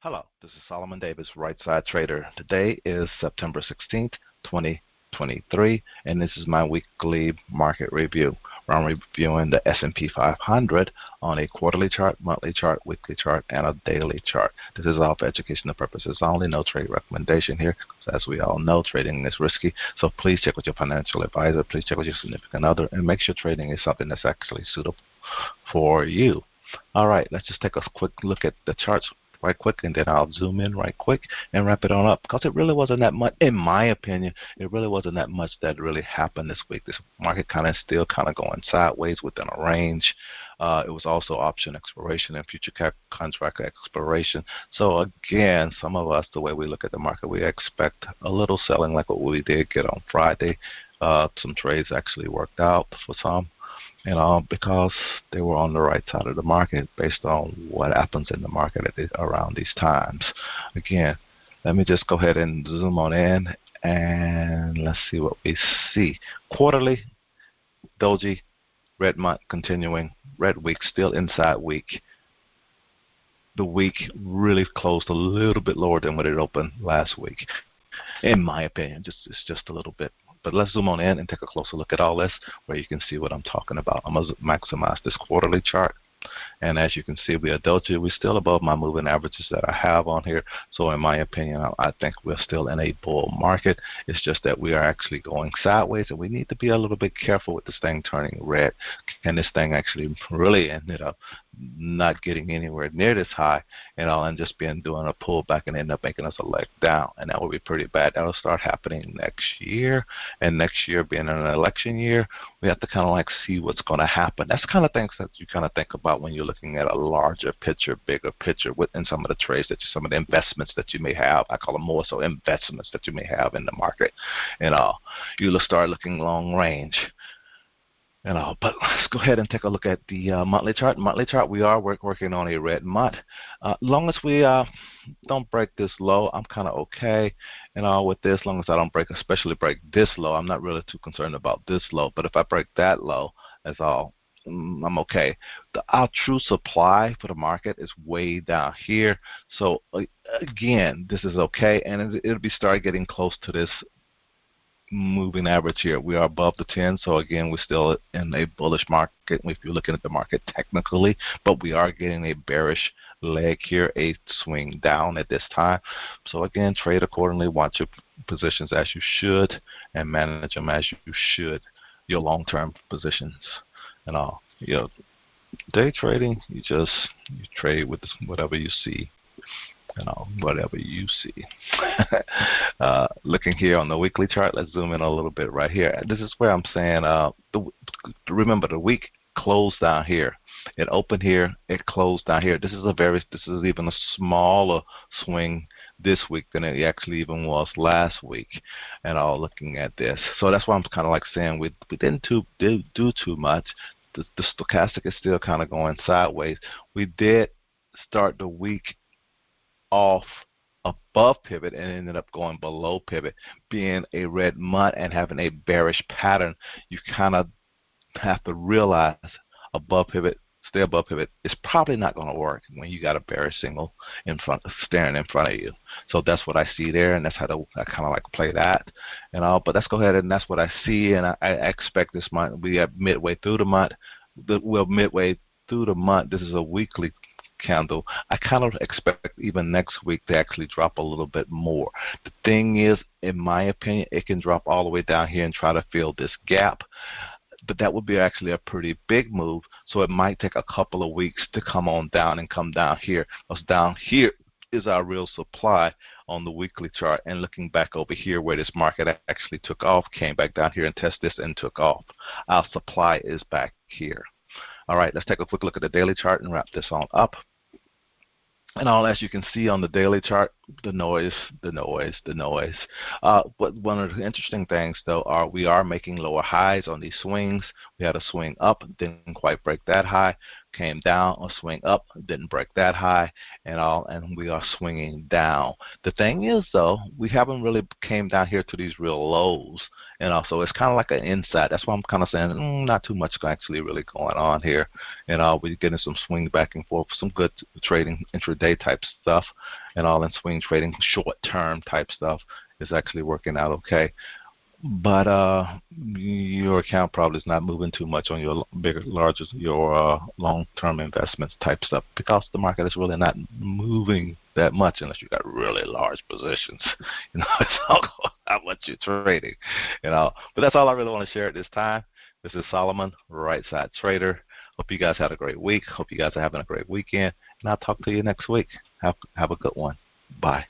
Hello, this is Solomon Davis, Right Side Trader. Today is September 16th, 2023, and this is my weekly market review, where I'm reviewing the S&P 500 on a quarterly chart, monthly chart, weekly chart, and a daily chart. This is all for educational purposes only, no trade recommendation here, because as we all know, trading is risky, so please check with your financial advisor, please check with your significant other, and make sure trading is something that's actually suitable for you. All right, let's just take a quick look at the charts right quick, and then I'll zoom in right quick and wrap it on up, because it really wasn't that much, in my opinion, it really wasn't that much that really happened this week. This market still going sideways within a range. It was also option expiration and future contract expiration. So again, some of us, the way we look at the market, we expect a little selling like what we did get on Friday. Some trades actually worked out for some, because they were on the right side of the market based on what happens in the market around these times. Again, let me just go ahead and zoom on in, and let's see what we see. Quarterly, doji, red month continuing, red week still inside week. The week really closed a little bit lower than what it opened last week, in my opinion. It's just a little bit. But let's zoom on in and take a closer look at all this, where you can see what I'm talking about. I'm going to maximize this quarterly chart. And as you can see, we are doji. We're still above my moving averages that I have on here. So in my opinion, I think we're still in a bull market. It's just that we are actually going sideways, and we need to be a little bit careful with this thing turning red. Can this thing actually really ended up not getting anywhere near this high, and just doing a pullback and end up making us a leg down? And that would be pretty bad. That'll start happening next year. And next year being an election year, we have to see what's going to happen. That's the kind of things that you think about when you're looking at a larger picture, bigger picture within some of the trades some of the investments that you may have. I call them more so investments that you may have in the market. You'll start looking long range. But let's go ahead and take a look at the monthly chart. Monthly chart, we are working on a red month. Long as we don't break this low, I'm kind of okay. With this, long as I don't especially break this low, I'm not really too concerned about this low. But if I break that low, that's all. I'm okay. Our true supply for the market is way down here. So again, this is okay, and it'll be start getting close to this moving average here. We are above the 10, so again, we're still in a bullish market if you're looking at the market technically, but we are getting a bearish leg here, a swing down at this time. So again, trade accordingly, watch your positions as you should, and manage them as you should, your long-term positions. Day trading, you trade with whatever you see. Whatever you see. Looking here on the weekly chart, let's zoom in a little bit right here. This is where I'm saying, remember, the week closed down here. It opened here, it closed down here. This is even a smaller swing this week than it actually even was last week. Looking at this, so that's why I'm saying we didn't do too much. The stochastic is still going sideways. We did start the week off above pivot and ended up going below pivot. Being a red month and having a bearish pattern, you have to realize stay above pivot is probably not going to work when you got a bearish signal staring in front of you. So that's what I see there, and that's how I play that. But let's go ahead, and that's what I see, and I expect this month. We are midway through the month. Midway through the month. This is a weekly candle. I expect even next week to actually drop a little bit more. The thing is, in my opinion, it can drop all the way down here and try to fill this gap. But that would be actually a pretty big move, so it might take a couple of weeks to come on down and come down here. Because down here is our real supply on the weekly chart. And looking back over here where this market actually took off, came back down here and tested this and took off. Our supply is back here. All right, let's take a quick look at the daily chart and wrap this on up. As you can see on the daily chart, the noise. But one of the interesting things, though, we are making lower highs on these swings. We had a swing up, didn't quite break that high. Came down, a swing up, didn't break that high, and we are swinging down. The thing is, though, we haven't really came down here to these real lows, so it's like an inside. That's why I'm saying not too much actually really going on here. We're getting some swing back and forth, some good trading intraday type stuff, and all in swing trading, short term type stuff is actually working out okay. But your account probably is not moving too much on your your long-term investments type stuff because the market is really not moving that much unless you got really large positions. It's all how much you're trading. But that's all I really want to share at this time. This is Solomon, Right Side Trader. Hope you guys had a great week. Hope you guys are having a great weekend, and I'll talk to you next week. Have a good one. Bye.